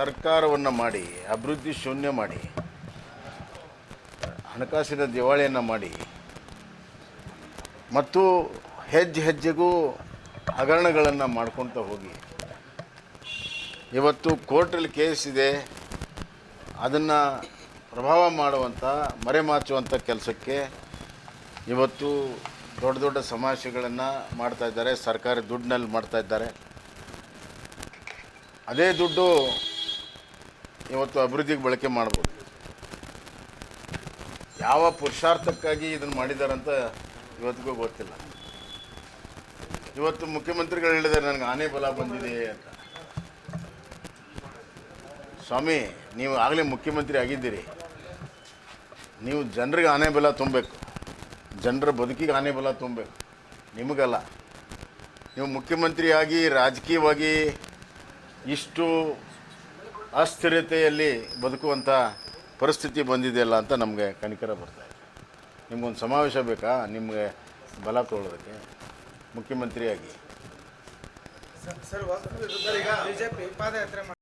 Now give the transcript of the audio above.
ಸರ್ಕಾರವನ್ನು ಮಾಡಿ ಅಭಿವೃದ್ಧಿ ಶೂನ್ಯ ಮಾಡಿ ಹಣಕಾಸಿನ ದಿವಾಳಿಯನ್ನು ಮಾಡಿ ಮತ್ತು ಹೆಜ್ಜೆ ಹೆಜ್ಜೆಗೂ ಹಗರಣಗಳನ್ನು ಮಾಡ್ಕೊಳ್ತಾ ಹೋಗಿ ಇವತ್ತು ಕೋರ್ಟಲ್ಲಿ ಕೇಸ್ ಇದೆ, ಅದನ್ನು ಪ್ರಭಾವ ಮಾಡುವಂಥ ಮರೆಮಾಚುವಂಥ ಕೆಲಸಕ್ಕೆ ಇವತ್ತು ದೊಡ್ಡ ದೊಡ್ಡ ಸಮಸ್ಯೆಗಳನ್ನು ಮಾಡ್ತಾಯಿದ್ದಾರೆ. ಸರ್ಕಾರಿ ದುಡ್ಡಿನಲ್ಲಿ ಮಾಡ್ತಾಯಿದ್ದಾರೆ. ಅದೇ ದುಡ್ಡು ಇವತ್ತು ಅಭಿವೃದ್ಧಿಗೆ ಬಳಕೆ ಮಾಡ್ಬೋದು. ಯಾವ ಪುರುಷಾರ್ಥಕ್ಕಾಗಿ ಇದನ್ನು ಮಾಡಿದಾರಂತ ಇವತ್ತಿಗೂ ಗೊತ್ತಿಲ್ಲ. ಇವತ್ತು ಮುಖ್ಯಮಂತ್ರಿಗಳು ಹೇಳಿದ್ದಾರೆ ನನಗೆ ಆನೆ ಬಲ ಬಂದಿದೆ ಅಂತ. ಸ್ವಾಮಿ, ನೀವು ಆಗಲೇ ಮುಖ್ಯಮಂತ್ರಿ ಆಗಿದ್ದೀರಿ, ನೀವು ಜನರಿಗೆ ಆನೆ ಬಲ ತುಂಬಬೇಕು, ಜನರ ಬದುಕಿಗೆ ಆನೆ ಬಲ ತುಂಬಬೇಕು, ನಿಮಗಲ್ಲ. ನೀವು ಮುಖ್ಯಮಂತ್ರಿಯಾಗಿ ರಾಜಕೀಯವಾಗಿ ಇಷ್ಟು ಅಸ್ಥಿರತೆಯಲ್ಲಿ ಬದುಕುವಂಥ ಪರಿಸ್ಥಿತಿ ಬಂದಿದೆಯಲ್ಲ ಅಂತ ನಮಗೆ ಕನಿಕರ ಬರ್ತಾಯಿದೆ. ನಿಮ್ಗೊಂದು ಸಮಾವೇಶ ಬೇಕಾ ನಿಮಗೆ ಬಲ ತೊಗೊಳ್ಳೋದಕ್ಕೆ ಮುಖ್ಯಮಂತ್ರಿಯಾಗಿ? ಸರ್, ಬಿಜೆಪಿ ಪಾದಯಾತ್ರೆ